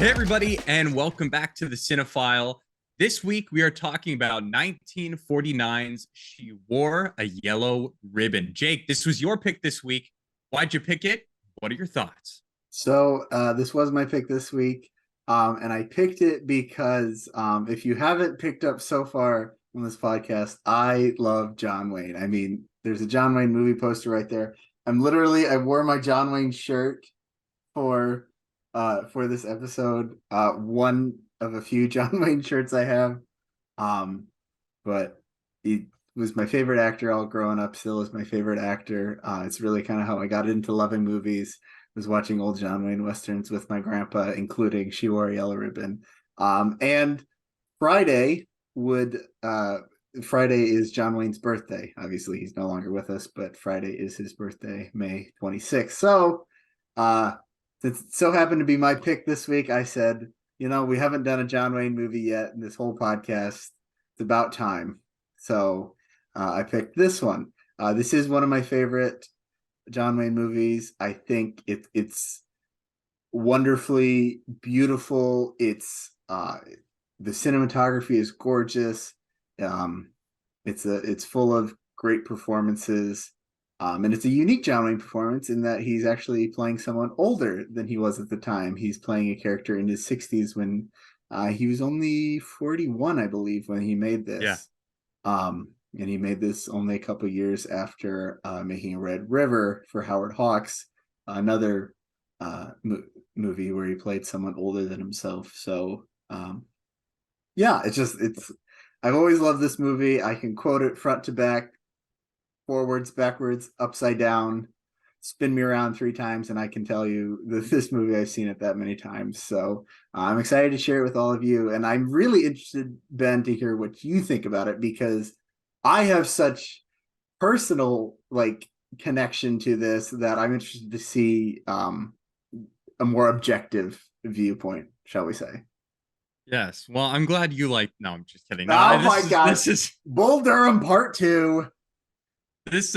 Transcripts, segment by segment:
Hey, everybody, and welcome back to the Cinefile. This week, we are talking about 1949's She Wore a Yellow Ribbon. Jake, this was your pick this week. Why'd you pick it? What are your thoughts? So this was my pick this week, and I picked it because if you haven't picked up so far on this podcast, I love John Wayne. I mean, there's a John Wayne movie poster right there. I wore my John Wayne shirt for this episode. One of a few John Wayne shirts I have, but he was my favorite actor all growing up. Still is my favorite actor. It's really kind of how I got into loving movies. Was watching old John Wayne westerns with my grandpa, including She Wore a Yellow Ribbon. And Friday would Friday is John Wayne's birthday. Obviously, he's no longer with us, but Friday is his birthday, May 26th. So, since it so happened to be my pick this week, I said, we haven't done a John Wayne movie yet in this whole podcast. It's about time. So, I picked this one. This is one of my favorite John Wayne movies. I think it's wonderfully beautiful. It's the cinematography is gorgeous. It's full of great performances. And it's a unique John Wayne performance in that he's actually playing someone older than he was at the time. He's playing a character in his 60s when he was only 41, I believe, when he made Yeah. this. And he made this only a couple years after making Red River for Howard Hawks, another movie where he played someone older than himself. So, yeah, I've always loved this movie. I can quote it front to back, forwards, backwards, upside down, spin me around 3 times, and I can tell you that this movie, I've seen it that many times. So I'm excited to share it with all of you. And I'm really interested, Ben, to hear what you think about it, because I have such personal connection to this that I'm interested to see a more objective viewpoint, shall we say. Yes. Well, I'm glad you like. No, I'm just kidding. No, Oh my God. this is Bull Durham Part 2. this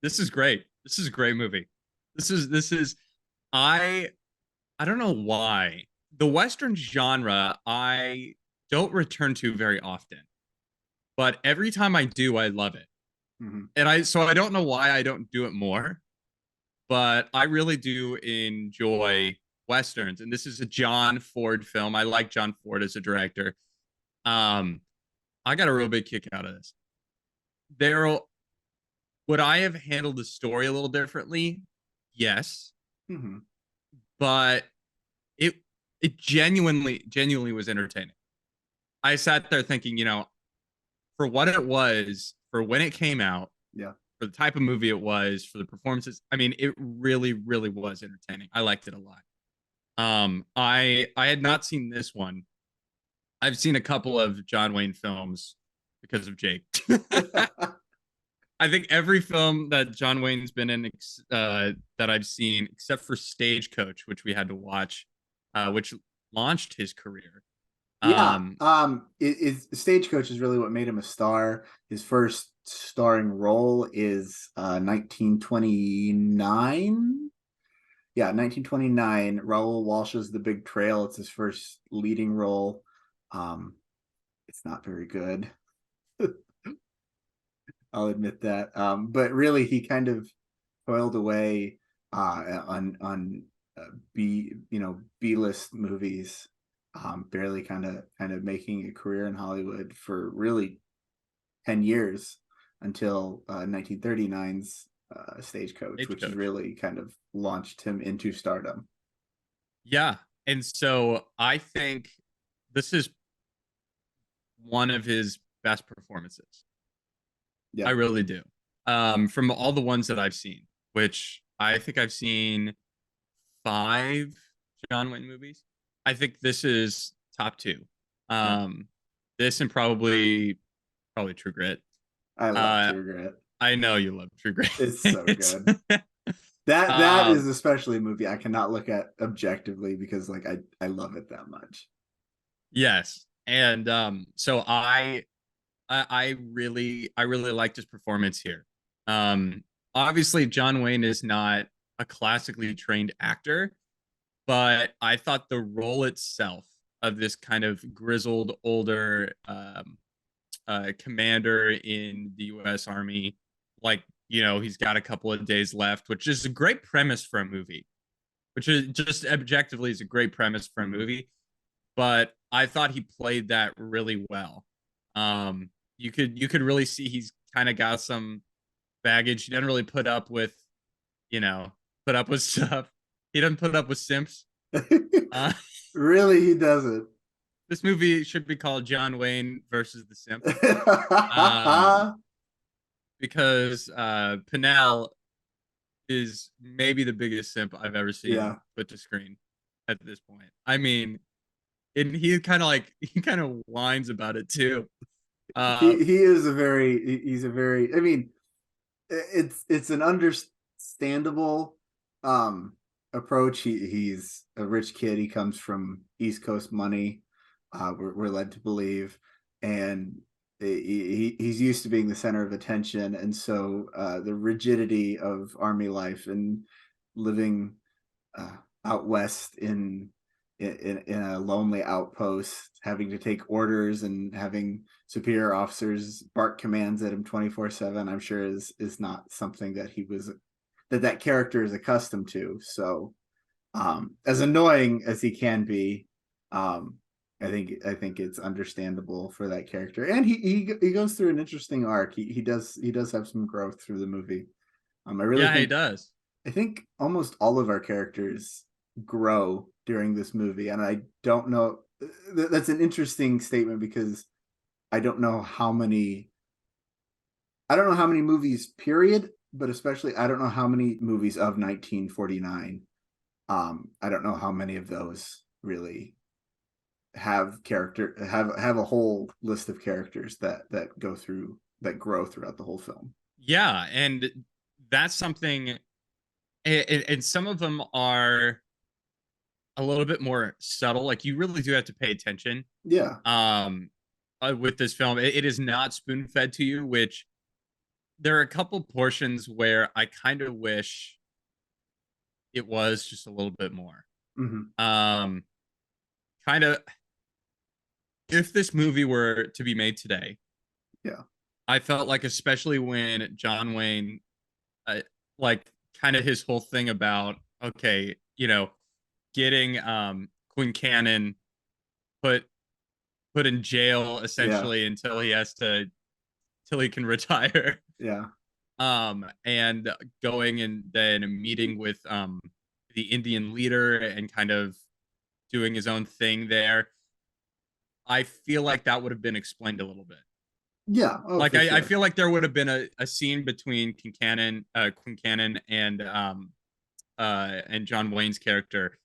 this is great. This is a great movie. This is I don't know why the Western genre I don't return to very often, but every time I do, I love it. Mm-hmm. And I don't know why I don't do it more, but I really do enjoy westerns. And this is a John Ford film. I like John Ford as a director. Um, I got a real big kick out of this. There, would I have handled the story a little differently? Yes, Mm-hmm. but it it genuinely was entertaining. I sat there thinking, for what it was, for when it came out, Yeah. for the type of movie it was, for the performances. I mean, it really was entertaining. I liked it a lot. I had not seen this one. I've seen a couple of John Wayne films because of Jake. I think every film that John Wayne's been in that I've seen, except for Stagecoach, which we had to watch, which launched his career. Yeah. Um, Stagecoach is really what made him a star. His first starring role is 1929. Yeah, 1929. Raoul Walsh's The Big Trail. It's his first leading role. It's not very good. I'll admit that. But really, he kind of toiled away on B-list movies, barely kind of making a career in Hollywood for really 10 years until 1939's Stagecoach, which has Stagecoach. really kind of launched him into stardom. Yeah. And so I think this is one of his best performances. I Yeah. really do. From all the ones that I've seen, which I think I've seen 5 John Wayne movies. I think this is top 2. Yeah. This and probably True Grit. I love Uh, True Grit. I know you love True Grit. It's so It's good. That is um, especially a movie I cannot look at objectively because I love it that much. yes. And so I really liked his performance here. Um, Obviously John Wayne is not a classically trained actor, but I thought the role itself of this kind of grizzled older commander in the U.S. Army, like, he's got a couple of days left, which is a great premise for a movie, which is just objectively is a great premise for a movie. But I thought he played that really well. You could really see he's kind of got some baggage. He doesn't really you know, put up with stuff. He doesn't put up with simps. Uh, Really, he doesn't. this movie should be called John Wayne versus the Simps. Um, because Pinnell is maybe the biggest simp I've ever seen Yeah. put to screen at this point. I mean, and he kind of whines about it too. Uh, He is a very he's a very, I mean, it's an understandable um approach. He's a rich kid. He comes from East Coast money. We're led to believe, and he's used to being the center of attention, and so the rigidity of army life and living uh, out west in a lonely outpost, having to take orders and having superior officers bark commands at him 24/7, I'm sure is not something that that character is accustomed to. So as annoying as he can be, um I think it's understandable for that character, and he goes through an interesting arc. He does have some growth through the movie. I really yeah, he think does. I think almost all of our characters grow during this movie, and I don't know. That's an interesting statement because I don't know how many. I don't know how many movies, period, but especially I don't know how many movies of 1949. I don't know how many of those really have a whole list of characters that go through that grow throughout the whole film. Yeah, and that's something. And some of them are a little bit more subtle. Like you really do have to pay attention. Yeah, Um, with this film, it is not spoon fed to you. Which there are a couple portions where I kind of wish it was just a little bit more. mm-hmm. Um, kind of if this movie were to be made today, Yeah, I felt like especially when John Wayne, uh, like kind of his whole thing about okay, getting Quinn Cannon put put in jail yeah, essentially until he can retire. yeah, And going and then meeting with the Indian leader and kind of doing his own thing there. I feel like that would have been explained a little bit. yeah. Oh, Like for I sure. feel like there would have been a scene between Quinn Cannon and John Wayne's character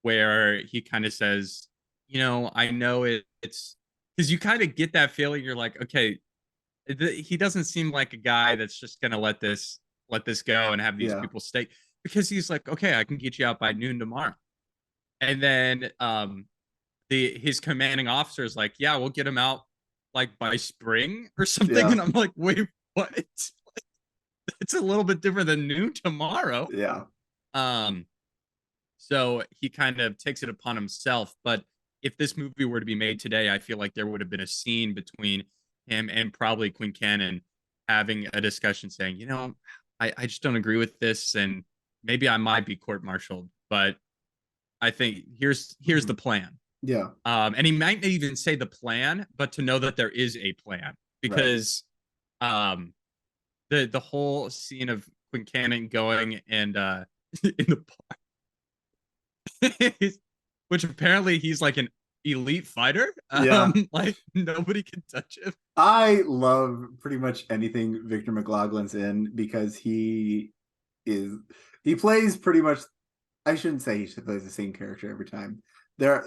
where he kind of says, I know it's because you kind of get that feeling. You're like, okay, he doesn't seem like a guy that's just gonna let this go and have these Yeah, people stay because he's like, okay, I can get you out by noon tomorrow. And then the his commanding officer is like, yeah, we'll get him out like by spring or something. yeah, And I'm like, wait, what? It's a little bit different than noon tomorrow. yeah. Um, so he kind of takes it upon himself. But if this movie were to be made today, I feel like there would have been a scene between him and probably Quinn Cannon having a discussion saying, I just don't agree with this. And maybe I might be court martialed, but I think here's Mhm. the plan. Yeah, And he might not even say the plan, but to know that there is a plan right. because um, the whole scene of Quinn Cannon going and in the which apparently he's like an elite fighter. Yeah. Like nobody can touch him. I love pretty much anything Victor McLaglen's in because is he plays pretty much, I shouldn't say he plays the same character every time.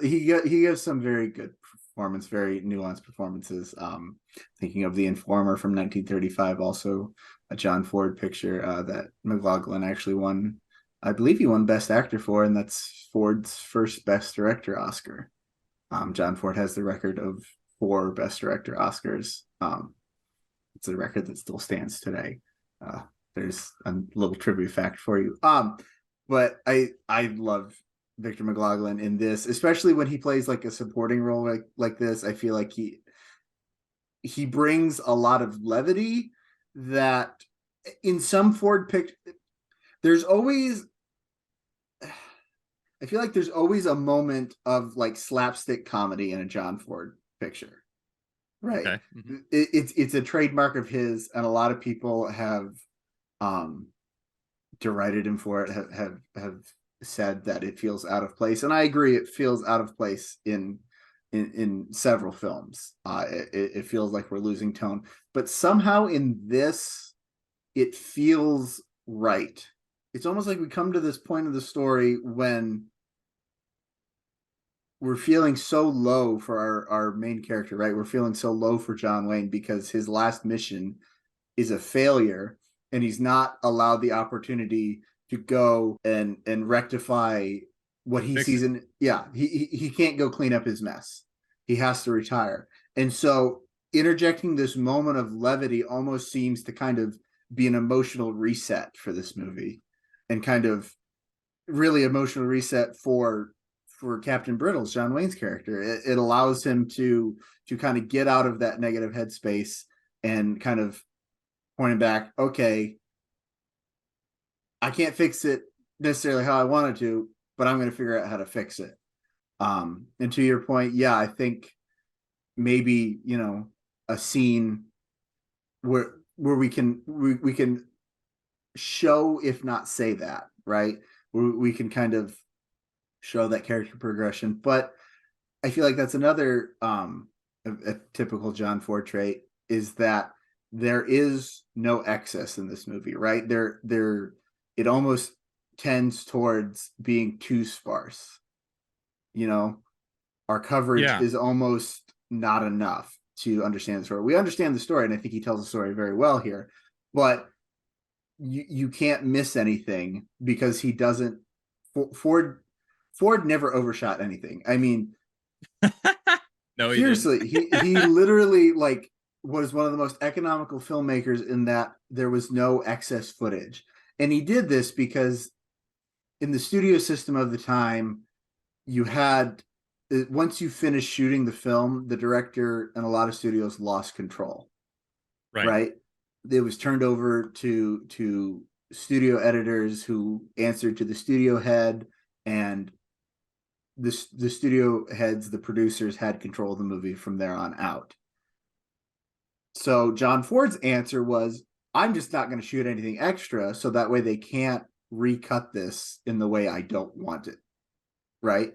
He gives some very good performance, very nuanced performances. Thinking of The Informer from 1935, also a John Ford picture that McLaglen actually won. I believe he won Best Actor for, and that's Ford's first Best Director Oscar. John Ford has the record of 4 Best Director Oscars. It's a record that still stands today. There's a little trivia fact for you. But I love Victor McLaglen in this, especially when he plays like a supporting role like this. I feel like he brings a lot of levity that in some Ford pick there's always I feel like there's always a moment of like slapstick comedy in a John Ford picture, right? Okay. Mm-hmm. It's a trademark of his, and a lot of people have um derided him for it, have said that it feels out of place, and I agree. It feels out of place in several films. It feels like we're losing tone, but somehow in this, it feels right. It's almost like we come to this point of the story when we're feeling so low for our main character, right? We're feeling so low for John Wayne because his last mission is a failure, and he's not allowed the opportunity to go and rectify what he Fix sees it. in. Yeah, he can't go clean up his mess. He has to retire. And so interjecting this moment of levity almost seems to kind of be an emotional reset for this movie, and kind of really emotional reset for Captain Brittles, John Wayne's character. It allows him to kind of get out of that negative headspace and kind of pointing back, okay, I can't fix it necessarily how I wanted to, but I'm going to figure out how to fix it. And to your point, yeah, I think maybe, a scene where we can show, if not say that, right? Where we can kind of show that character progression. But I feel like that's another a typical John Ford trait, is that there is no excess in this movie, right? There it almost tends towards being too sparse. You know, our coverage Yeah. is almost not enough to understand the story. We understand the story, and I think he tells the story very well here, but you can't miss anything because he doesn't. Ford never overshot anything. I mean, No, he didn't. seriously, he literally like was one of the most economical filmmakers in that there was no excess footage. And he did this because in the studio system of the time, you had once you finished shooting the film, the director and a lot of studios lost control, Right. right? It was turned over to studio editors who answered to the studio head, and the studio heads, the producers, had control of the movie from there on out. So John Ford's answer was, I'm just not going to shoot anything extra, so that way they can't recut this in the way I don't want it. Right?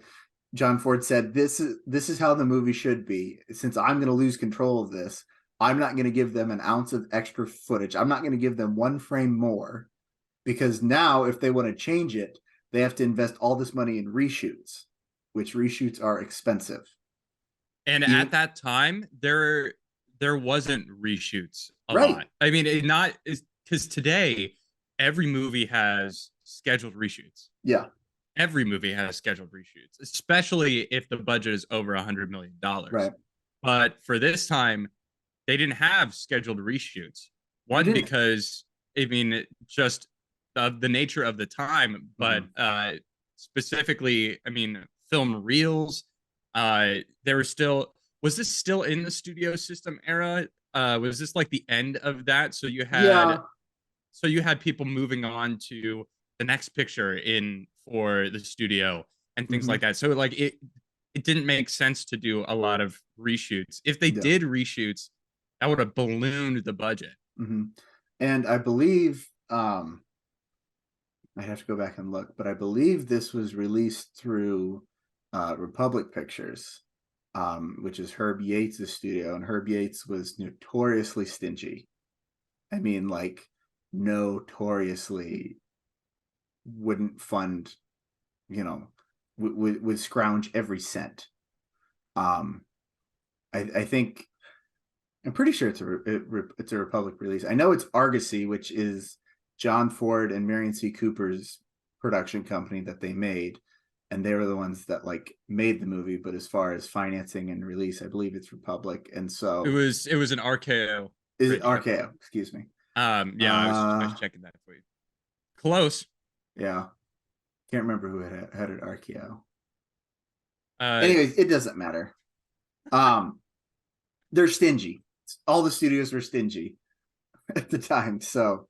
John Ford said, this is how the movie should be. Since I'm going to lose control of this, I'm not going to give them an ounce of extra footage. I'm not going to give them one frame more, because now if they want to change it, they have to invest all this money in reshoots, which reshoots are expensive. And at Even that time, there wasn't reshoots a right. lot. I mean, it not is because today every movie has scheduled reshoots. Yeah. Every movie has scheduled reshoots, especially if the budget is over $100 million. Right. But for this time, they didn't have scheduled reshoots. They One, didn't. because I mean, just the nature of the time, but Mm-hmm. specifically, I mean, film reels. There were still. Was this still in the studio system era? Was this like the end of that? Yeah. So you had people moving on to the next picture in for the studio and things like Mm-hmm. that. So like it didn't make sense to do a lot of reshoots. If they Yeah. did reshoots, that would have ballooned the budget. Mm-hmm. And I believe I have to go back and look, but I believe this was released through Republic Pictures, which is Herb Yates' studio, and Herb Yates was notoriously stingy. I mean, like notoriously wouldn't fund, you know, would scrounge every cent. Um, I think I'm pretty sure it's a Republic release. I know it's Argosy, which is John Ford and Marion C. Cooper's production company that they made, and they were the ones that like made the movie. But as far as financing and release, I believe it's Republic, and so It was an RKO is it radio. RKO? Excuse me. Yeah, I was Uh, checking that for you. Close. yeah. Can't remember who had it Archeo. Uh, Anyways, it doesn't matter. They're stingy. All the studios were stingy at the time, so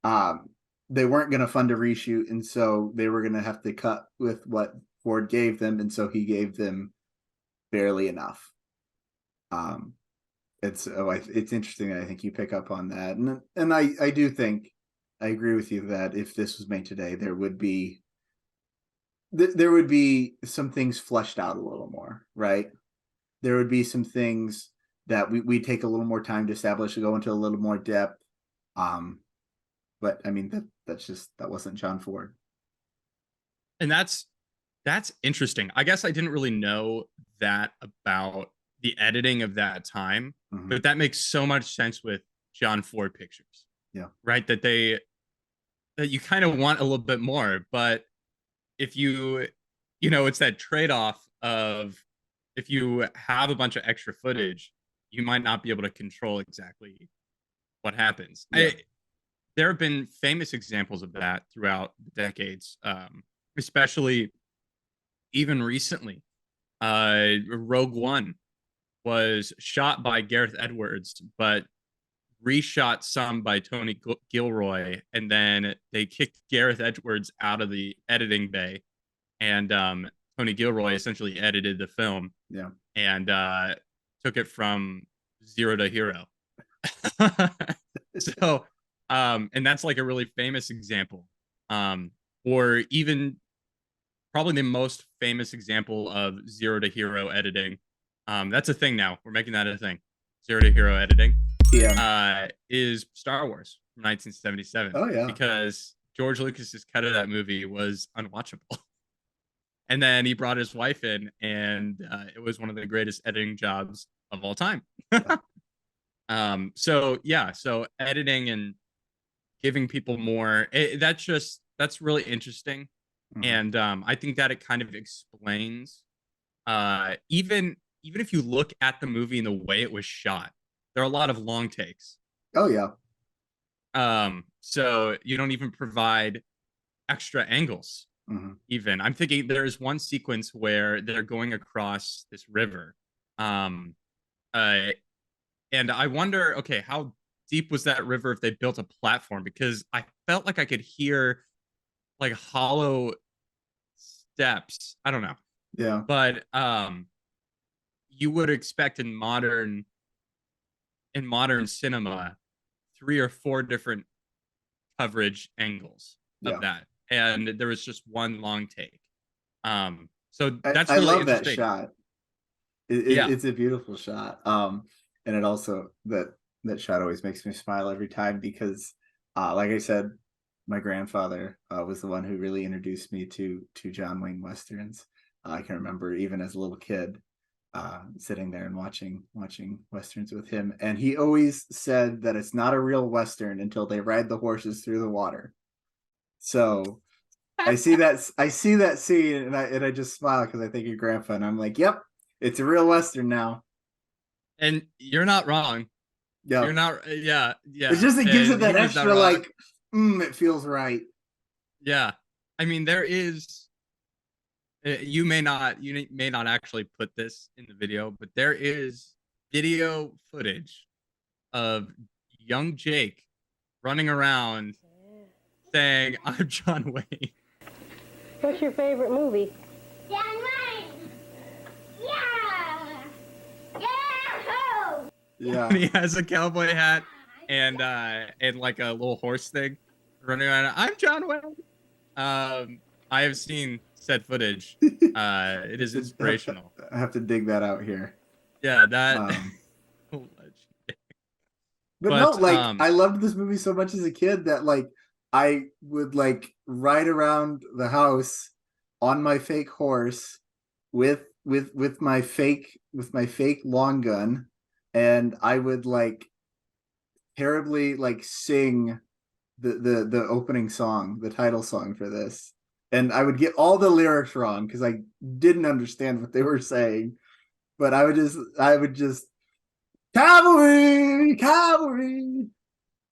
um, they weren't going to fund a reshoot, and so they were going to have to cut with what Ford gave them, and so he gave them barely enough. It's interesting that I think you pick up on that, and I do think I agree with you that if this was made today, there would be some things fleshed out a little more, right? There would be some things that we take a little more time to establish, to go into a little more depth. But I mean that wasn't John Ford. and that's interesting. I guess I didn't really know that about the editing of that time, Mm-hmm. but that makes so much sense with John Ford pictures. Yeah. Right? That you kind of want a little bit more, but if it's that trade-off of if you have a bunch of extra footage, you might not be able to control exactly what happens. Yeah. There have been famous examples of that throughout the decades, especially even recently. Rogue One was shot by Gareth Edwards, but reshot some by Tony Gilroy, and then they kicked Gareth Edwards out of the editing bay, and Tony Gilroy essentially edited the film. Yeah. And took it from zero to hero. So, and that's like a really famous example, or even probably the most famous example of zero to hero editing. That's a thing now. We're making that a thing. Zero to hero editing. Yeah. Is Star Wars from 1977. Oh yeah. Because George Lucas's cut of that movie was unwatchable. And then he brought his wife in, and it was one of the greatest editing jobs of all time. So editing and giving people more, that's really interesting. Mm-hmm. And I think that it kind of explains, even if you look at the movie and the way it was shot, there are a lot of long takes. Oh yeah. So you don't even provide extra angles. Mm-hmm. Even I'm thinking there's one sequence where they're going across this river, um, uh, and I wonder, okay, how deep was that river if they built a platform? Because I felt like I could hear like hollow steps. I don't know, Yeah. but you would expect in modern cinema 3 or 4 different coverage angles of Yeah. that, and there was just one long take. So I, that's I really love that interesting. shot. Yeah. It's a beautiful shot. And it also that shot always makes me smile every time because, like I said, my grandfather was the one who really introduced me to John Wayne westerns. I can remember even as a little kid, sitting there and watching westerns with him, and he always said that it's not a real western until they ride the horses through the water. So I see that scene, and I just smile because I think of Grandpa, and I'm like, yep, it's a real western now. And you're not wrong. Yeah, You're not. Yeah, it's yeah. just it gives it And he that was not extra wrong. like, it feels right. Yeah. I mean, there is. You may not actually put this in the video, but there is video footage of young Jake running around saying, "I'm John Wayne." What's your favorite movie? John Wayne! Yeah! Yahoo! Yeah, And he has a cowboy hat and like a little horse thing running around. I'm John Wayne. I have seen said footage. It is inspirational. I have to dig that out here. Yeah, that. Um, but no, But like I loved this movie so much as a kid that like I would like ride around the house on my fake horse with my fake long gun, and I would like terribly like sing the opening song, the title song for this. And I would get all the lyrics wrong because I didn't understand what they were saying. But I would just cavalry, cavalry.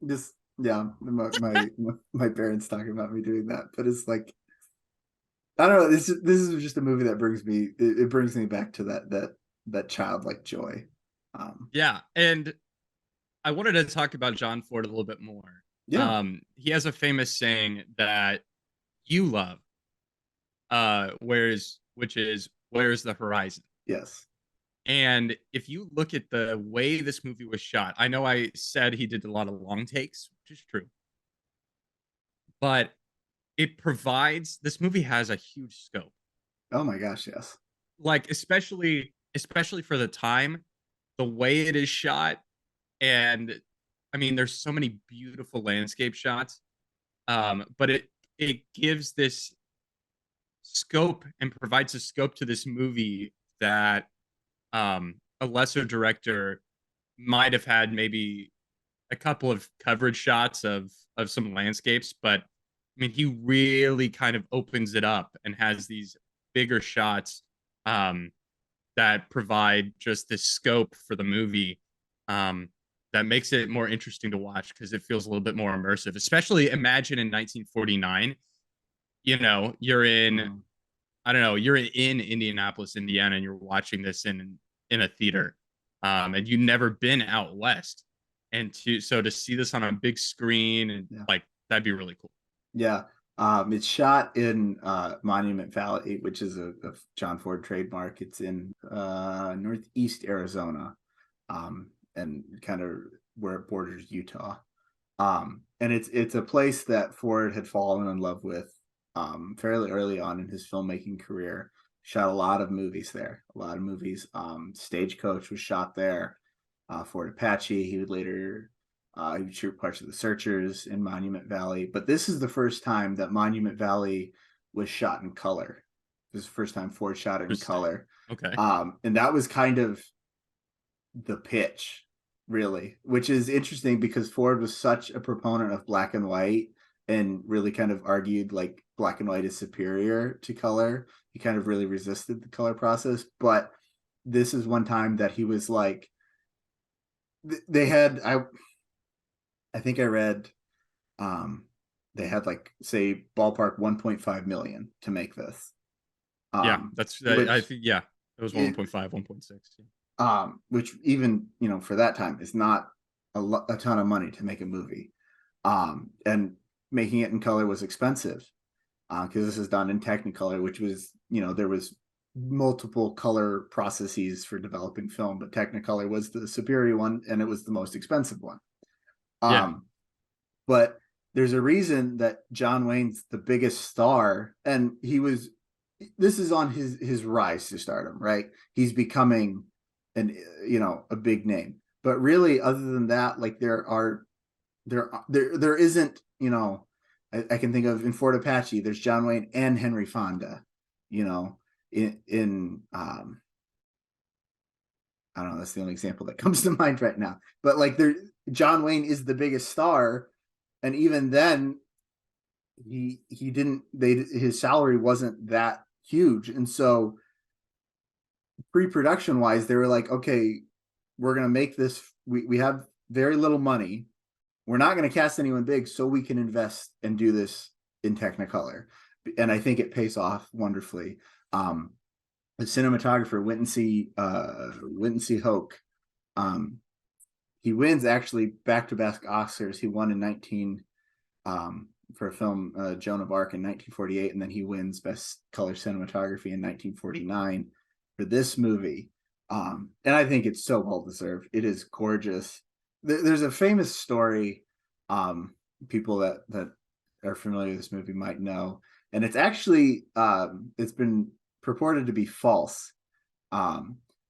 Just yeah, my parents talking about me doing that, but it's like I don't know. This is just a movie that brings me it brings me back to that childlike joy. Yeah, and I wanted to talk about John Ford a little bit more. Yeah. He has a famous saying that you love, which is where's the horizon? Yes. And if you look at the way this movie was shot, I know I said he did a lot of long takes, which is true, but this movie has a huge scope. Oh my gosh, yes. Like especially for the time, the way it is shot, and I mean there's so many beautiful landscape shots. But it gives this scope and provides a scope to this movie that a lesser director might have had maybe a couple of coverage shots of some landscapes, but I mean he really kind of opens it up and has these bigger shots um, that provide just this scope for the movie um, that makes it more interesting to watch because it feels a little bit more immersive. Especially imagine in 1949, you're in Mhm. I don't know, you're in Indianapolis, Indiana, and you're watching this in a theater, and you've never been out west, and to see this on a big screen and Yeah. like that'd be really cool. Yeah. It's shot in Monument Valley, which is a John Ford trademark. It's in northeast Arizona, and kind of where it borders Utah. And it's a place that Ford had fallen in love with fairly early on in his filmmaking career. Shot a lot of movies there, a lot of movies. Stagecoach was shot there. Fort Apache. He would shoot parts of The Searchers in Monument Valley. But this is the first time that Monument Valley was shot in color. This is the first time Ford shot it in Interesting. color. Okay. And that was kind of the pitch, really, which is interesting because Ford was such a proponent of black and white and really kind of argued like black and white is superior to color. He kind of really resisted the color process. But this is one time that he was like, they had, I think I read, um, they had like say ballpark 1.5 million to make this, Yeah, um, that's I which think yeah, it was it, 1.5, 1.6. Yeah. which even for that time is not a ton of money to make a movie, and making it in color was expensive because this is done in Technicolor, which was there was multiple color processes for developing film, but Technicolor was the superior one and it was the most expensive one. Yeah. Um, but there's a reason that John Wayne's the biggest star, and this is on his rise to stardom, right? He's becoming a big name. But really, other than that, like there isn't, I can think of in Fort Apache, there's John Wayne and Henry Fonda, you know, in I don't know, that's the only example that comes to mind right now. But like John Wayne is the biggest star, and even then he didn't his salary wasn't that huge. And so pre-production wise, they were like, okay, we're gonna make this, we have very little money. We're not gonna cast anyone big, so we can invest and do this in Technicolor. And I think it pays off wonderfully. The cinematographer Witney Hoke. He wins actually back-to-back Oscars. He won in 19 for a film Joan of Arc in 1948, and then he wins Best Color Cinematography in 1949 for this movie. And I think it's so well deserved. It is gorgeous. There's a famous story, people that are familiar with this movie might know, and it's actually it's been purported to be false.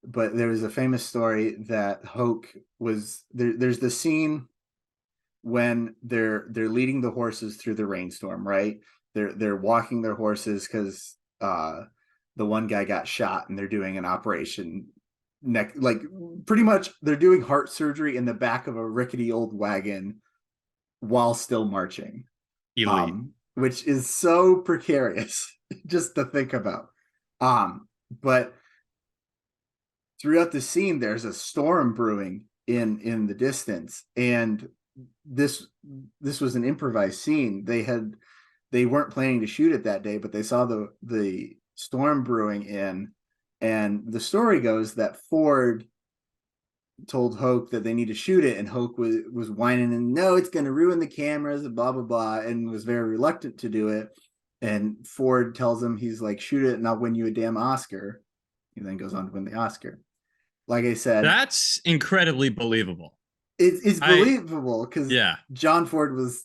But there's a famous story that Hoke was there. There's the scene when they're leading the horses through the rainstorm, right? They're walking their horses because the one guy got shot and they're doing an operation like pretty much they're doing heart surgery in the back of a rickety old wagon while still marching, Elite. which is so precarious just to think about. But throughout the scene there's a storm brewing in the distance, and this was an improvised scene. they weren't planning to shoot it that day, but they saw the storm brewing in, and the story goes that Ford told Hoke that they need to shoot it, and Hoke was whining and no, it's going to ruin the cameras and blah blah blah, and was very reluctant to do it. And Ford tells him, he's like, shoot it and I'll win you a damn Oscar. He then goes on to win the Oscar. Like I said, That's incredibly believable. It's believable because yeah, John Ford was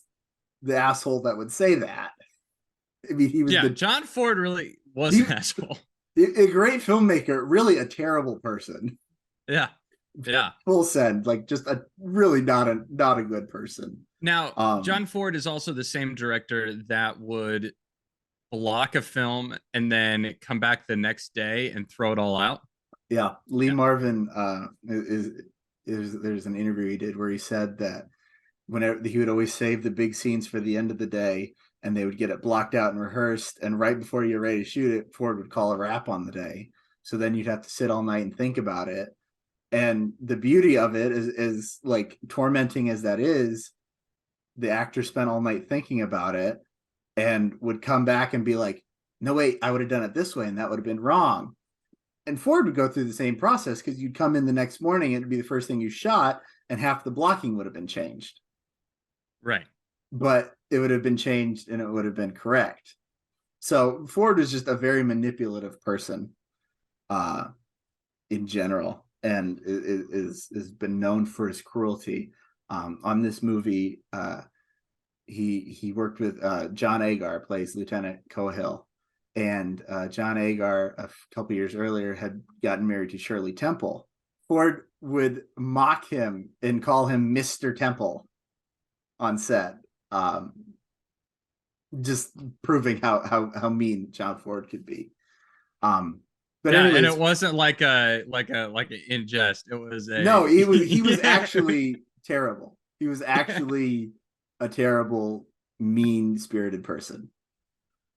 the asshole that would say that. I mean, he was John Ford really was an asshole. A great filmmaker, really a terrible person. Yeah. Full send, like just a really not a good person. Now, John Ford is also the same director that would block a film and then come back the next day and throw it all out. Yeah, Lee Marvin there's an interview he did where he said that whenever he would always save the big scenes for the end of the day, and they would get it blocked out and rehearsed, and right before you're ready to shoot it, Ford would call a wrap on the day. So then you'd have to sit all night and think about it. And the beauty of it is like, tormenting as that is, the actor spent all night thinking about it and would come back and be like, no, wait, I would have done it this way and that would have been wrong. And Ford would go through the same process, because you'd come in the next morning and it'd be the first thing you shot, and half the blocking would have been changed. Right. But it would have been changed and it would have been correct. So Ford was just a very manipulative person in general, and is been known for his cruelty. On this movie, he worked with John Agar, plays Lieutenant Cohill, and John Agar a couple years earlier had gotten married to Shirley Temple. Ford would mock him and call him Mr. Temple on set, just proving how mean John Ford could be. But yeah, anyways, and it wasn't like a in jest. It was a no. He was actually terrible. He was actually a terrible, mean-spirited person.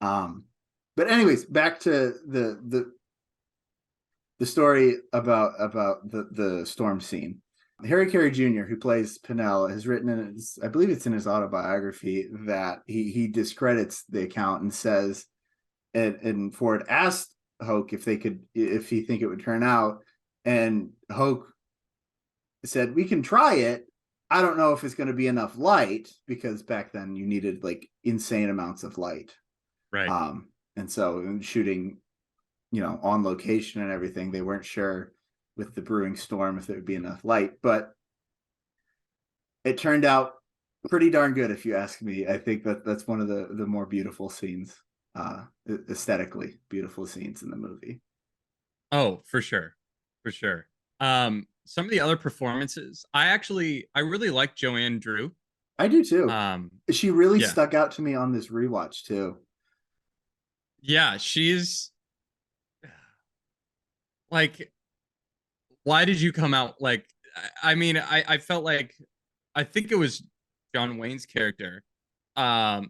But anyways, back to the story about the storm scene. Harry Carey Jr., who plays Pinnell, has written in his, I believe it's in his autobiography, that he discredits the account and says, and Ford asked Hoke if he think it would turn out, and Hoke said, we can try it. I don't know if it's going to be enough light, because back then you needed like insane amounts of light. Right. And so in shooting, on location and everything, they weren't sure with the brewing storm if there would be enough light, but it turned out pretty darn good, if you ask me. I think that's one of the more beautiful scenes, aesthetically beautiful scenes in the movie. Oh, for sure. Some of the other performances, I really like Joanne Dru. I do too. She really stuck out to me on this rewatch too. Yeah, she's like, why did you come out like, I mean, I felt like, I think it was John Wayne's character. I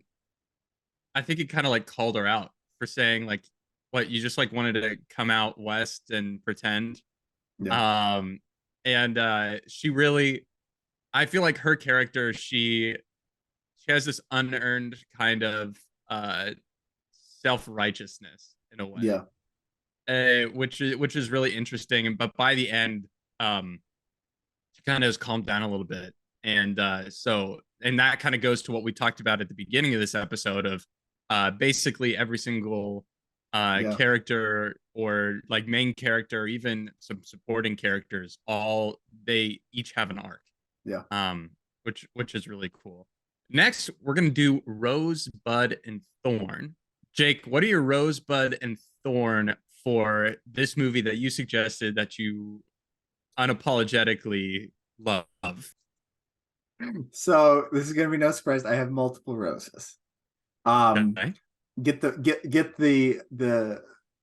think he kind of like called her out for saying like, what, you just like wanted to come out west and pretend. Yeah. And she really, I feel like her character, she has this unearned kind of self-righteousness in a way. Yeah. Which is really interesting. But by the end, she kind of has calmed down a little bit. And and that kind of goes to what we talked about at the beginning of this episode of basically every single character, or like main character, even some supporting characters, they each have an arc. Yeah. Which is really cool. Next, we're gonna do Rosebud and Thorn. Jake, what are your Rosebud and Thorn for this movie that you suggested that you unapologetically love? So this is gonna be no surprise. I have multiple roses. Okay. Get the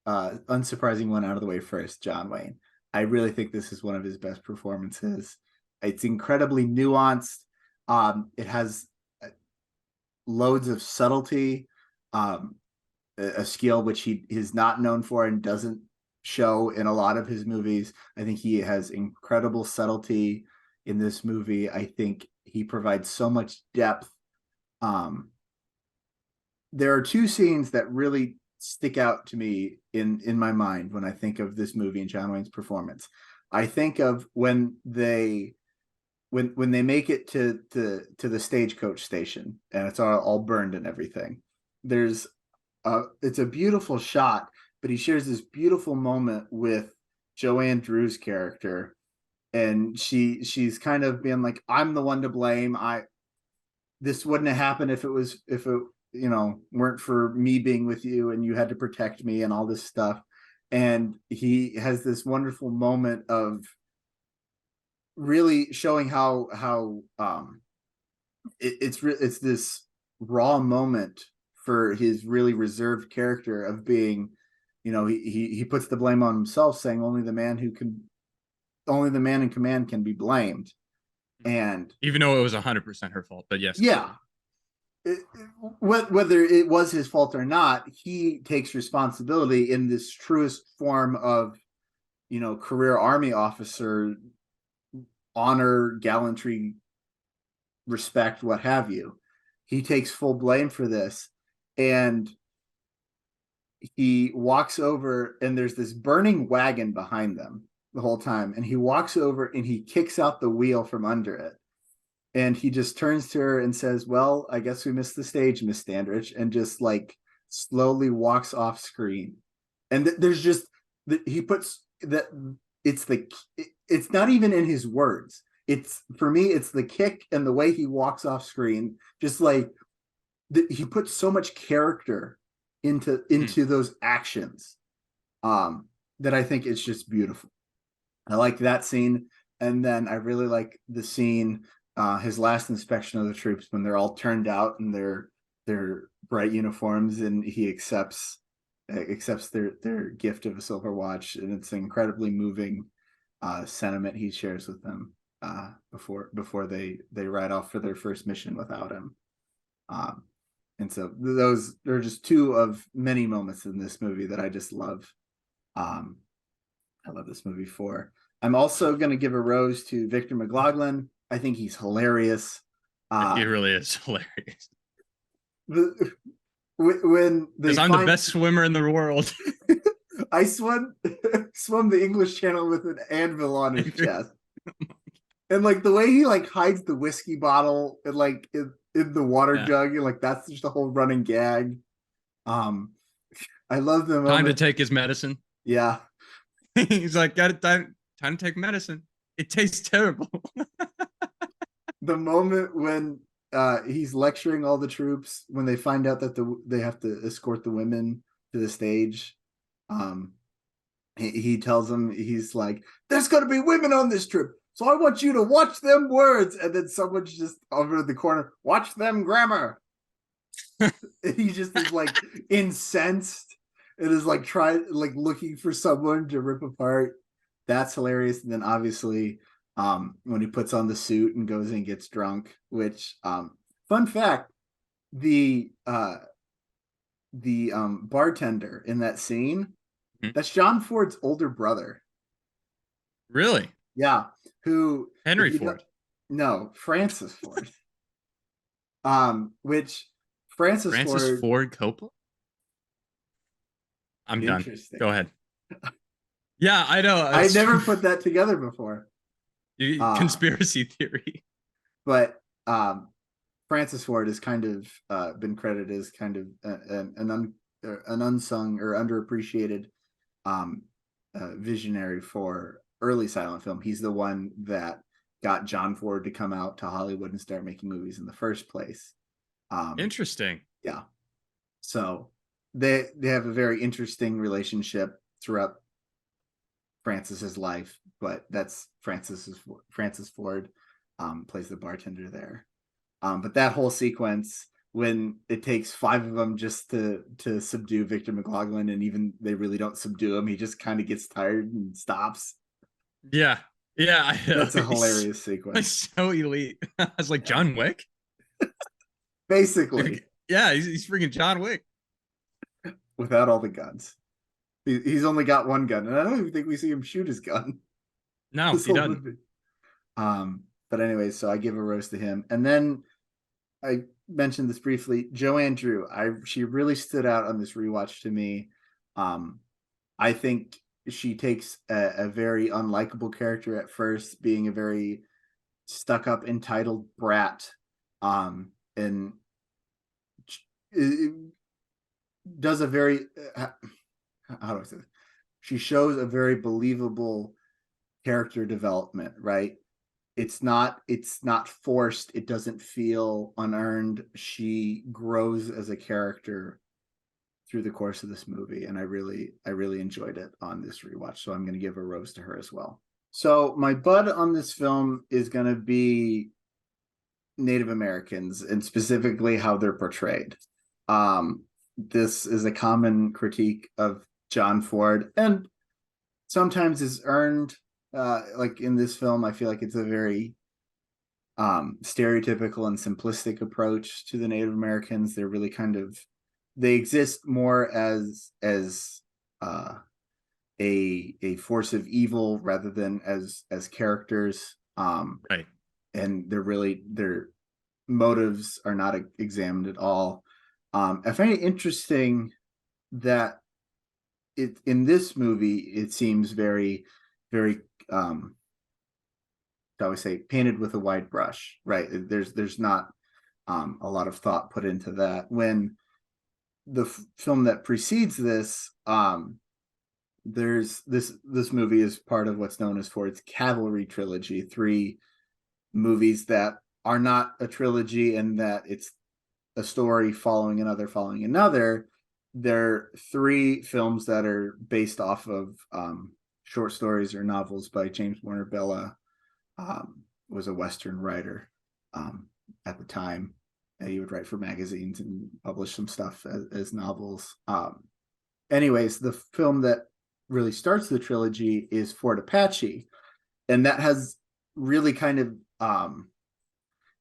unsurprising one out of the way first. John Wayne. I really think this is one of his best performances. It's incredibly nuanced. It has loads of subtlety, a skill which he is not known for and doesn't show in a lot of his movies. I think he has incredible subtlety in this movie. I think he provides so much depth there are two scenes that really stick out to me in my mind when I think of this movie and John Wayne's performance. I think of when they make it to the stagecoach station and it's all burned and everything. There's it's a beautiful shot, but he shares this beautiful moment with Joanne Dru's character, and she's kind of being like, I'm the one to blame. This wouldn't have happened if it weren't for me being with you and you had to protect me and all this stuff. And he has this wonderful moment of really showing how it's this raw moment for his really reserved character of being, he puts the blame on himself, saying only the man in command can be blamed. And even though it was 100% her fault, but yes. Yeah. Whether it was his fault or not, he takes responsibility in this truest form of, career army officer, honor, gallantry, respect, what have you. He takes full blame for this. And he walks over, and there's this burning wagon behind them the whole time. And he walks over and he kicks out the wheel from under it. And he just turns to her and says, well, I guess we missed the stage, Miss Standridge, and just like slowly walks off screen. And there's just, he puts that, it's not even in his words. For me, it's the kick and the way he walks off screen. Just like he puts so much character into those actions that I think it's just beautiful. I like that scene. And then I really like the scene, his last inspection of the troops, when they're all turned out in their bright uniforms, and he accepts their gift of a silver watch, and it's an incredibly moving sentiment he shares with them before they ride off for their first mission without him. And so those are just two of many moments in this movie that I just love. I love this movie for. I'm also going to give a rose to Victor McLaglen. I think he's hilarious. He really is hilarious. When I'm the best swimmer in the world. I swum the English Channel with an anvil on his chest. And like the way he like hides the whiskey bottle and like in the water jug, and like that's just a whole running gag. I love the moment. Time to take his medicine. Yeah. He's like, got it, time to take medicine. It tastes terrible. The moment when he's lecturing all the troops, when they find out that they have to escort the women to the stage, he tells them, he's like, there's going to be women on this trip, so I want you to watch them words. And then someone's just over in the corner, watch them grammar. He just is like incensed. It is like looking for someone to rip apart. That's hilarious. And then obviously when he puts on the suit and goes and gets drunk, which fun fact, the bartender in that scene, that's John Ford's older brother. Really? Yeah. Who Henry Ford? No, Francis Ford. Which Francis Ford Coppola? I'm done. Go ahead. Yeah, I know. I never put that together before. Conspiracy theory. But Francis Ford has kind of been credited as kind of an unsung or underappreciated visionary for early silent film. He's the one that got John Ford to come out to Hollywood and start making movies in the first place. Interesting. Yeah. So they have a very interesting relationship throughout Francis's life, but that's Francis Ford plays the bartender there. But that whole sequence, when it takes 5 of them just to subdue Victor McLaglen, and even they really don't subdue him, he just kind of gets tired and stops. Yeah. That's a hilarious sequence. So elite. I was like, John Wick? Basically. Yeah, he's freaking John Wick. Without all the guns. He's only got one gun, and I don't even think we see him shoot his gun. No, he doesn't. But anyway, so I give a rose to him. And then mention this briefly. Joanne Dru, she really stood out on this rewatch to me. I think she takes a very unlikable character at first, being a very stuck-up, entitled brat, and it does a very how do I say this? She shows a very believable character development, right? It's not forced. It doesn't feel unearned. She grows as a character through the course of this movie, and I really enjoyed it on this rewatch. So I'm going to give a rose to her as well. So my bud on this film is going to be Native Americans, and specifically how they're portrayed. This is a common critique of John Ford, and sometimes is earned. Like in this film, I feel like it's a very stereotypical and simplistic approach to the Native Americans. They're really they exist more as a force of evil rather than as characters. Right. And their motives are not examined at all. I find it interesting that in this movie it seems very, very shall we say, painted with a wide brush, right? There's not a lot of thought put into that. When the film that precedes this, there's this movie is part of what's known as Ford's Cavalry trilogy, 3 movies that are not a trilogy, and that it's a story following another. They're 3 films that are based off of short stories or novels by James Warner Bella. Was a Western writer at the time. He would write for magazines and publish some stuff as novels. Anyways, the film that really starts the trilogy is Fort Apache, and that has really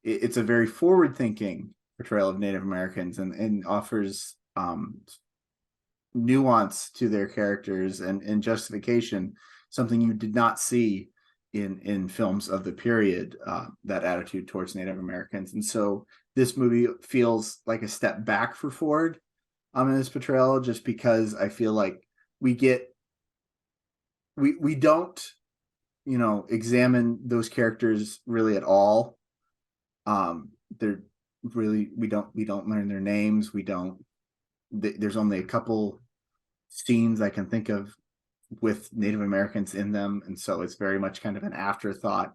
it's a very forward-thinking portrayal of Native Americans, and offers nuance to their characters and justification, something you did not see in films of the period, that attitude towards Native Americans. And so this movie feels like a step back for Ford in this portrayal, just because I feel like we don't examine those characters really at all. They're really, we don't learn their names. There's only a couple scenes I can think of with Native Americans in them, and so it's very much kind of an afterthought,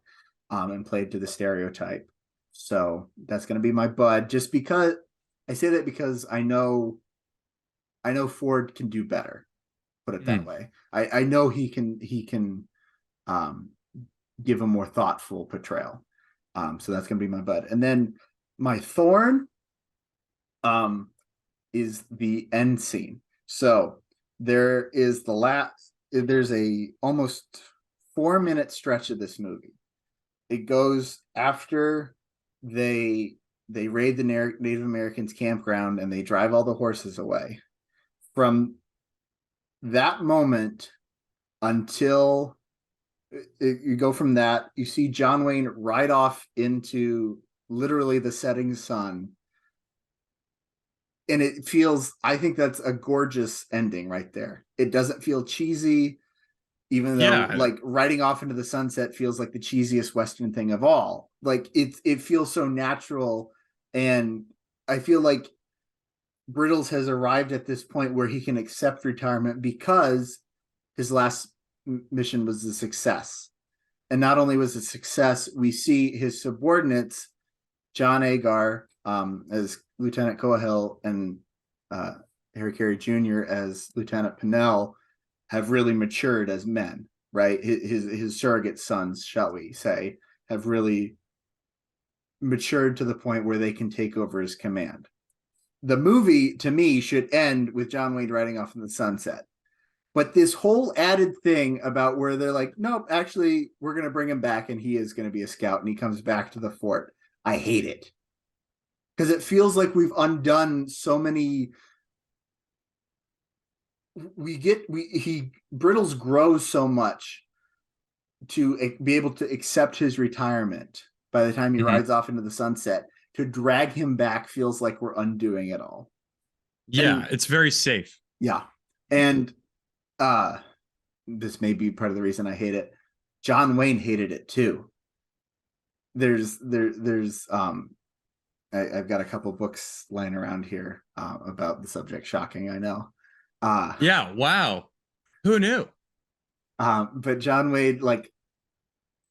and played to the stereotype. So that's going to be my bud, just because I say that because I know Ford can do better, put it that way. I know he can give a more thoughtful portrayal. So that's going to be my bud. And then my thorn is the end scene. So there's a almost 4-minute stretch of this movie. It goes after they raid the Native Americans campground and they drive all the horses away. From that moment until you go from that, you see John Wayne ride off into literally the setting sun. And it feels, I think that's a gorgeous ending right there. It doesn't feel cheesy, even though like riding off into the sunset feels like the cheesiest Western thing of all. Like it feels so natural. And I feel like Brittles has arrived at this point where he can accept retirement because his last mission was a success. And not only was it a success, we see his subordinates, John Agar as Lieutenant Coahill and Harry Carey Jr. as Lieutenant Pinnell, have really matured as men, right? His surrogate sons, shall we say, have really matured to the point where they can take over his command. The movie, to me, should end with John Wayne riding off in the sunset. But this whole added thing about where they're like, nope, actually, we're going to bring him back and he is going to be a scout and he comes back to the fort. I hate it. Because it feels like we've undone so many. Brittles grows so much to be able to accept his retirement by the time he rides off into the sunset. to drag him back feels like we're undoing it all. Yeah, And, it's very safe. yeah. And this may be part of the reason I hate it. John Wayne hated it too. There's I've got a couple books lying around here about the subject. Shocking, I know. Yeah, wow. Who knew? But John Wayne like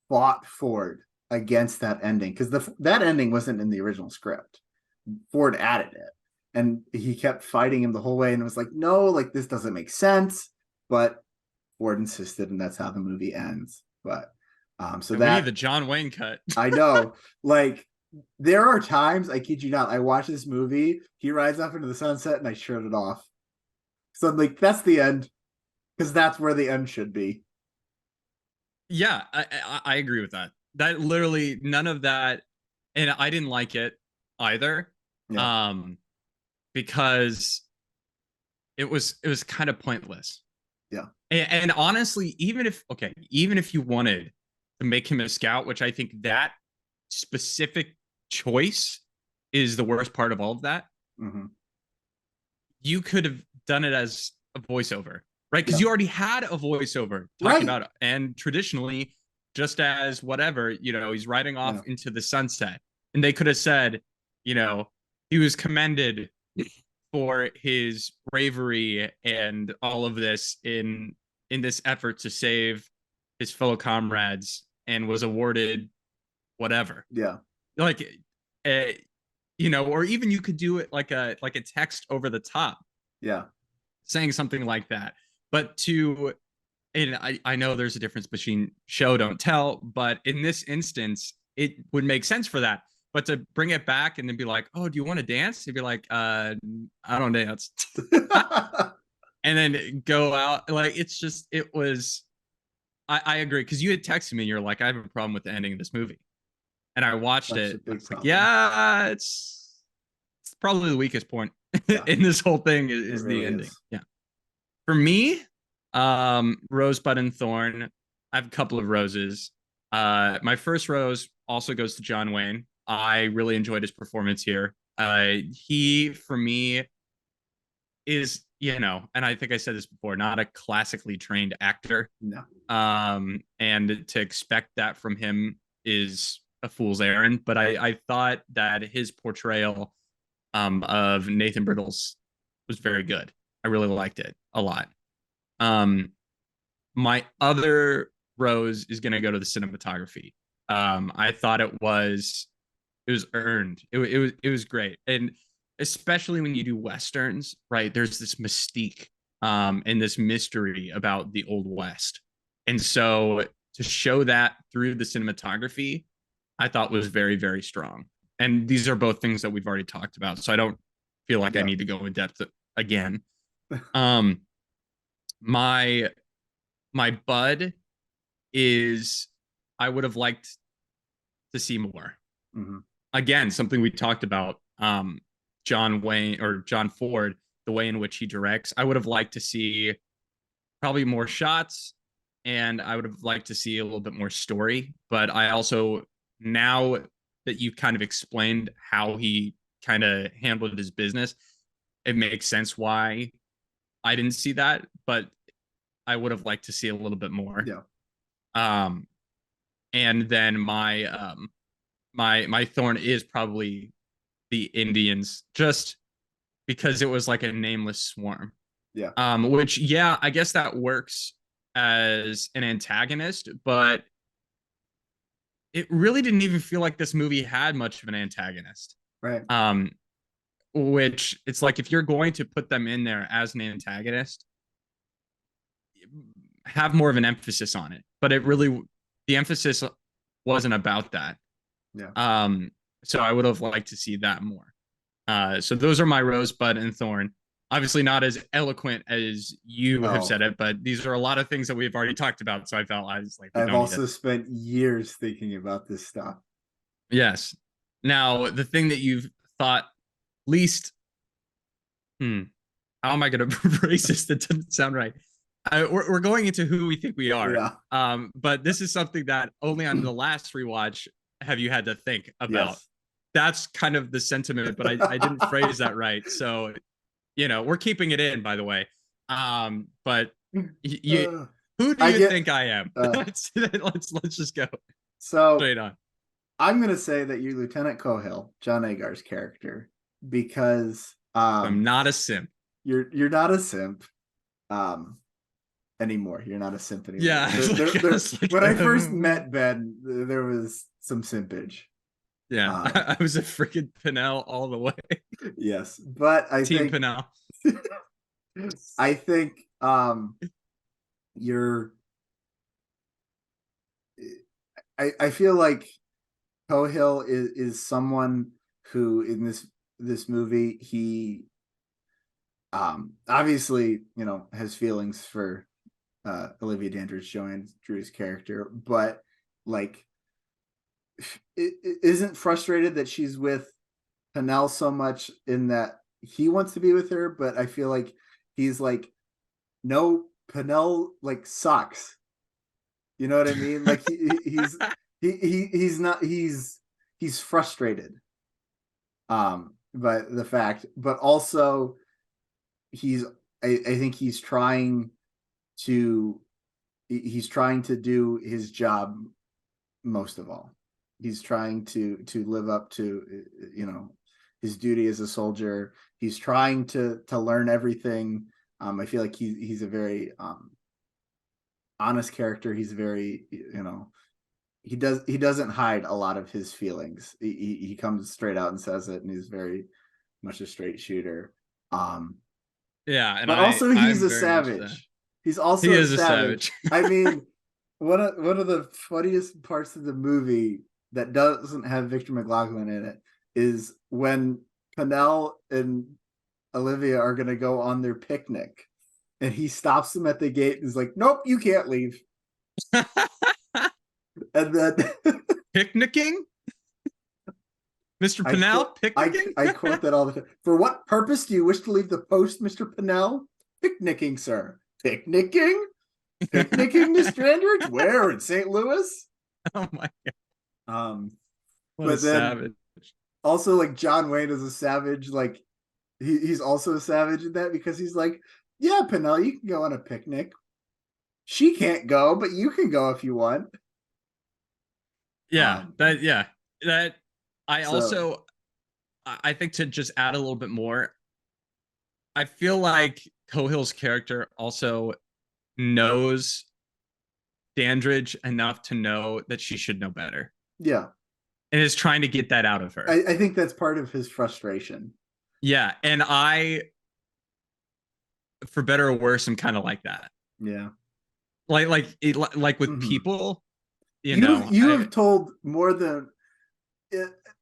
fought Ford against that ending because that ending wasn't in the original script. Ford added it, and he kept fighting him the whole way, and was like, "No, like this doesn't make sense." But Ford insisted, and that's how the movie ends. But so we need the John Wayne cut. I know, like there are times, I kid you not, I watch this movie, he rides off into the sunset, and I shut it off. So I'm like, that's the end, because that's where the end should be. Yeah, I agree with that. That literally none of that, and I didn't like it either. Yeah. Because it was kind of pointless. Yeah. And honestly, even if you wanted to make him a scout, which I think that specific choice is the worst part of all of that, you could have done it as a voiceover, right? Because you already had a voiceover talking about it. And traditionally, just as whatever, he's riding off into the sunset. And they could have said, he was commended for his bravery and all of this in this effort to save his fellow comrades and was awarded whatever. Yeah. Like, or even you could do it like a text over the top. Yeah. Saying something like that. But and I know there's a difference between show, don't tell, but in this instance, it would make sense for that. But to bring it back and then be like, oh, do you want to dance? He'd be like, I don't dance. And then go out. Like, I agree. Because you had texted me and you're like, I have a problem with the ending of this movie. And I watched it. I was like, yeah, it's probably the weakest point in this whole thing is really the ending. Yeah. For me, Rosebud and Thorn, I have a couple of roses. My first rose also goes to John Wayne. I really enjoyed his performance here. He, for me, is, and I think I said this before, not a classically trained actor. No. And to expect that from him is a fool's errand. But I thought that his portrayal of Nathan Brittles was very good. I really liked it a lot. My other rose is going to go to the cinematography. I thought it was earned. It was great. And especially when you do Westerns, right? There's this mystique and this mystery about the Old West. And so to show that through the cinematography, I thought was very, very strong. And these are both things that we've already talked about. So I don't feel like I need to go in depth again. My bud is, I would have liked to see more. Again, something we talked about, John Wayne or John Ford, the way in which he directs. I would have liked to see probably more shots, and I would have liked to see a little bit more story. But I also, now that you've kind of explained how he kind of handled his business, it makes sense why I didn't see that, but I would have liked to see a little bit more. Yeah. And then my thorn is probably the Indians, just because it was like a nameless swarm. Yeah. Which, yeah, I guess that works as an antagonist, but it really didn't even feel like this movie had much of an antagonist. Right. Which it's like, if you're going to put them in there as an antagonist, have more of an emphasis on it. But the emphasis wasn't about that. Yeah. So I would have liked to see that more. So those are my Rosebud and Thorn. Obviously not as eloquent as you have said it, but these are a lot of things that we've already talked about. So I felt I was like, I've also spent years thinking about this stuff. Yes. Now, the thing that you've thought least, how am I going to phrase this? That doesn't sound right. We're going into who we think we are. Yeah. But this is something that only on the last rewatch have you had to think about. that's kind of the sentiment, but I didn't phrase that right. So, we're keeping it in, by the way. But you, who do I you get. think I am? Let's just go So straight on. I'm gonna say that you're Lieutenant Cohill, John Agar's character, because I'm not a simp. you're not a simp anymore. You're not a simp anymore. Yeah. When I first met Ben, there was some simpage. Yeah, I was a freaking Pinnell all the way. Yes, but I Team think Pinnell. I think you're. I feel like Cohill is someone who in this movie he obviously has feelings for Olivia Dandridge, Joanne Dru's character, but like it isn't frustrated that she's with Pinnell so much in that he wants to be with her, but I feel like he's like, no, Pinnell like sucks. You know what I mean? Like he's not he's frustrated by the fact, but also he's I think he's trying to do his job most of all. He's trying to live up to his duty as a soldier. He's trying to learn everything. I feel like he's a very honest character. He's very he doesn't hide a lot of his feelings. He comes straight out and says it, and he's very much a straight shooter. Yeah, and but also he's I'm a very much that. savage. He's also He a is savage. I mean, one of the funniest parts of the movie that doesn't have Victor McLaglen in it is when Pinnell and Olivia are going to go on their picnic, and he stops them at the gate and is like, "Nope, you can't leave." And then picnicking, Mr. Pinnell, picnicking. I quote that all the time. For what purpose do you wish to leave the post, Mr. Pinnell? Picnicking, sir. Picnicking? Picnicking, Mr. Dandridge? Where, in St. Louis? Oh my god. What but a savage. Also, like, John Wayne is a savage. Like, he's also a savage in that because he's like, yeah, Pinnell, you can go on a picnic. She can't go, but you can go if you want. Yeah, that also I think to just add a little bit more, I feel like Cohill's character also knows Dandridge enough to know that she should know better. Yeah. And is trying to get that out of her. I think that's part of his frustration. Yeah, and for better or worse, I'm kind of like that. Yeah. Like with people, you have told more than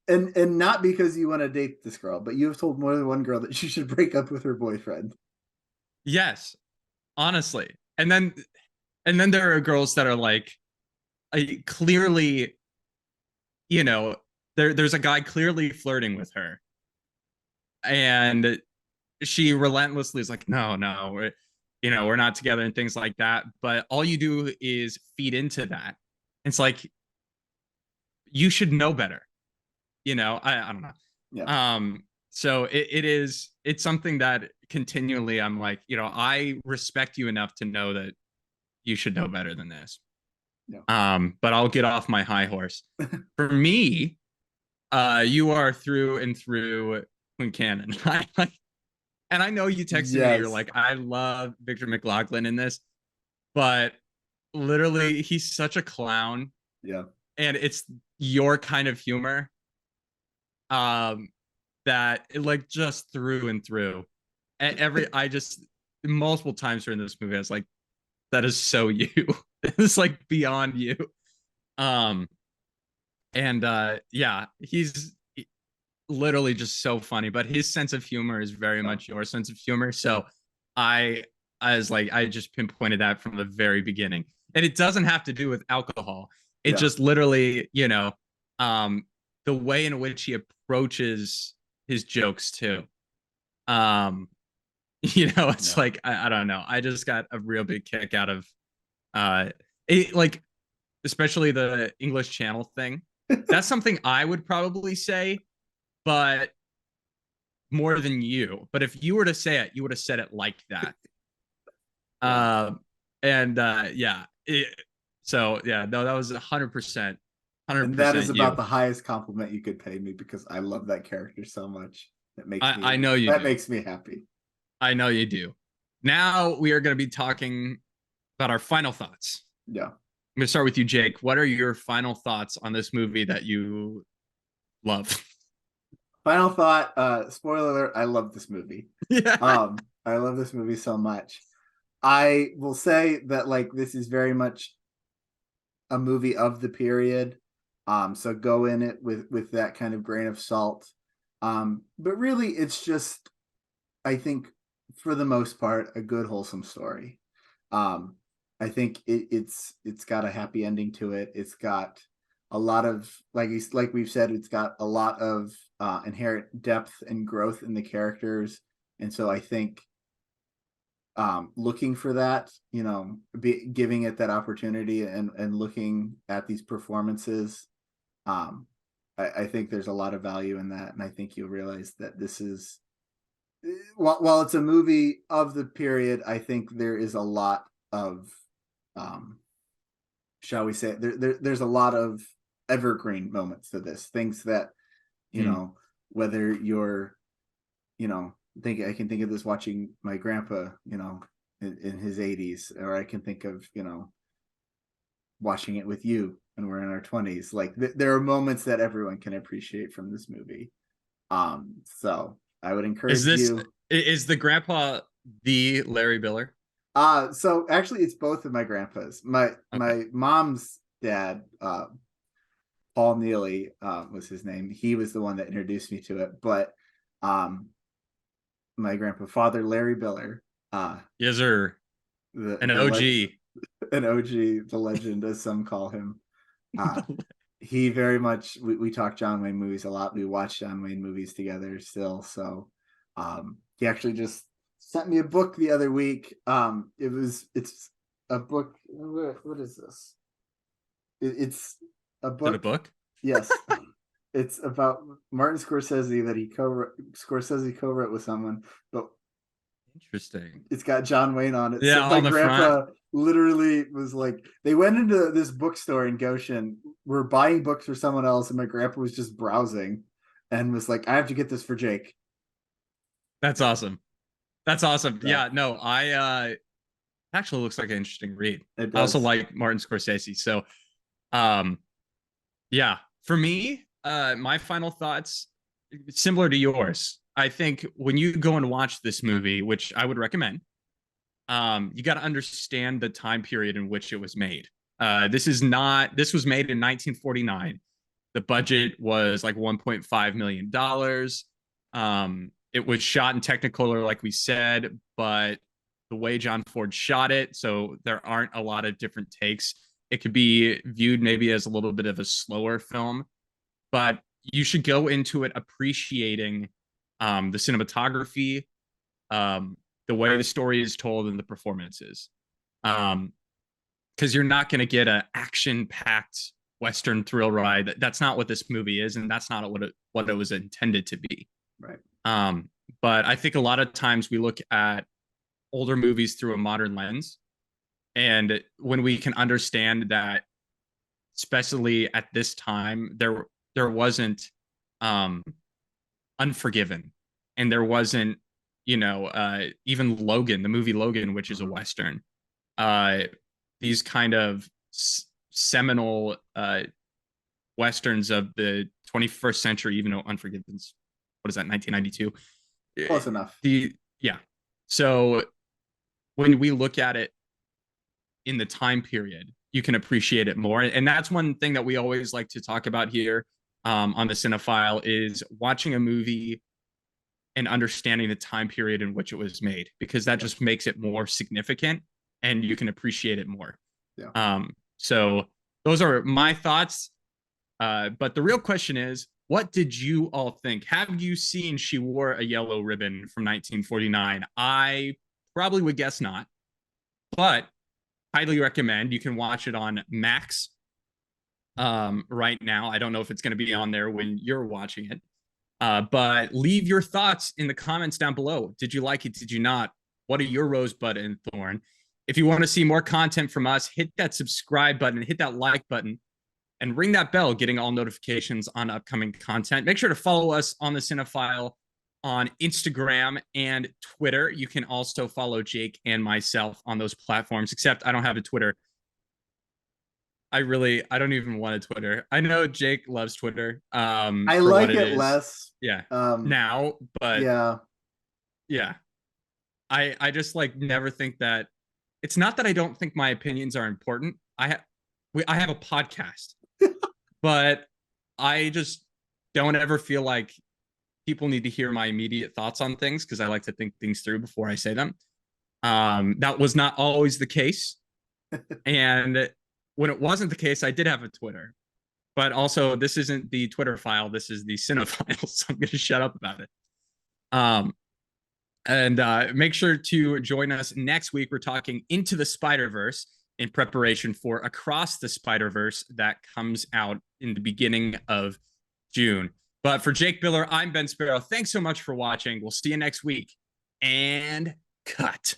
and not because you want to date this girl, but you have told more than one girl that she should break up with her boyfriend. Yes, honestly. And then there are girls that are like, clearly, there's a guy clearly flirting with her, and she relentlessly is like, no, we're not together and things like that. But all you do is feed into that. It's like, you should know better. I don't know. Yeah. So it's something that continually I'm like, I respect you enough to know that you should know better than this. Yeah. But I'll get off my high horse. For me, you are through and through Quinn Cannon. And I know you texted me, you're like, I love Victor McLaglen in this, but literally he's such a clown. Yeah. And it's your kind of humor. That it, like, just through and through. And I just multiple times during this movie, I was like, that is so you. It's like beyond you. Yeah, he's literally just so funny, but his sense of humor is very much your sense of humor. So I was like, I just pinpointed that from the very beginning. And it doesn't have to do with alcohol. It just literally, the way in which he approaches his jokes too. It's like, I don't know. I just got a real big kick out of like, especially the English Channel thing. That's something I would probably say but more than you. But if you were to say it, you would have said it like that. Yeah. Yeah. So yeah, no, that was 100%, And that is about you. the highest compliment you could pay me because I love that character so much. I know you do. Makes me happy. I know you do. Now we are going to be talking about our final thoughts. Yeah. I'm going to start with you, Jake. What are your final thoughts on this movie that you love? Final thought, spoiler alert, I love this movie. Yeah. I love this movie so much. I will say that like this is very much a movie of the period. So go in it with that kind of grain of salt. But really it's just, I think for the most part, a good wholesome story. I think it's got a happy ending to it. It's got a lot of like we've said, it's got a lot of inherent depth and growth in the characters, and so I think looking for that, giving it that opportunity and looking at these performances, I think there's a lot of value in that, and I think you'll realize that this is while it's a movie of the period, I think there is a lot of shall we say there's a lot of evergreen moments to this, things that whether you're I can think of this watching my grandpa in his 80s, or I can think of watching it with you when we're in our 20s. Like there are moments that everyone can appreciate from this movie. So I would encourage you. Is the grandpa the Larry Biller? So actually it's both of my grandpas. My mom's dad, Paul Neely, was his name. He was the one that introduced me to it. But my grandpa, Father Larry Biller, yes, sir. An OG. An OG, the legend, as some call him. He very much, we talk John Wayne movies a lot. We watch John Wayne movies together still. So he actually just sent me a book the other week. It's a book. What is this? It's a book. Is it a book? Yes. It's about Martin Scorsese that Scorsese co-wrote with someone, but interesting. It's got John Wayne on it. Yeah, so on my the grandpa front. literally was like, they went into this bookstore in Goshen, were buying books for someone else, and my grandpa was just browsing and was like, I have to get this for Jake. That's awesome. That's awesome. Yeah, no, actually looks like an interesting read. It does. I also like Martin Scorsese. So yeah, for me, my final thoughts similar to yours. I think when you go and watch this movie, which I would recommend, you got to understand the time period in which it was made. This was made in 1949. The budget was like $1.5 million. It was shot in Technicolor, like we said, but the way John Ford shot it, so there aren't a lot of different takes. It could be viewed maybe as a little bit of a slower film, but you should go into it appreciating the cinematography, the way the story is told, and the performances. Because you're not going to get an action-packed Western thrill ride. That's not what this movie is, and that's not what it was intended to be. Right. But I think a lot of times we look at older movies through a modern lens, and when we can understand that, especially at this time, there wasn't Unforgiven, and there wasn't even Logan, the movie Logan, which is a Western. These kind of seminal Westerns of the 21st century, even though Unforgiven's, what is that, 1992? Close enough. So when we look at it in the time period, you can appreciate it more. And that's one thing that we always like to talk about here on the Cinefile, is watching a movie and understanding the time period in which it was made, because that just makes it more significant and you can appreciate it more. Yeah. So those are my thoughts. But the real question is, what did you all think? Have you seen She Wore a Yellow Ribbon from 1949? I probably would guess not, but highly recommend. You can watch it on Max right now. I don't know if it's going to be on there when you're watching it. But leave your thoughts in the comments down below. Did you like it? Did you not? What are your Rosebud and Thorn? If you want to see more content from us, hit that subscribe button, hit that like button, and ring that bell, getting all notifications on upcoming content. Make sure to follow us on the Cinefile on Instagram and Twitter. You can also follow Jake and myself on those platforms, except I don't have a Twitter. I don't even want a Twitter. I know Jake loves Twitter. I for like what it is. less. Yeah. Now, but yeah. I just like never think that. It's not that I don't think my opinions are important. I have a podcast, but I just don't ever feel like people need to hear my immediate thoughts on things, because I like to think things through before I say them. That was not always the case. And when it wasn't the case, I did have a Twitter. But also, this isn't the Twitter file. This is the Cinefile, so I'm going to shut up about it. And make sure to join us next week. We're talking Into the Spider-Verse in preparation for Across the Spider-Verse that comes out in the beginning of June. But for Jake Biller, I'm Ben Sparrow. Thanks so much for watching. We'll see you next week. And cut.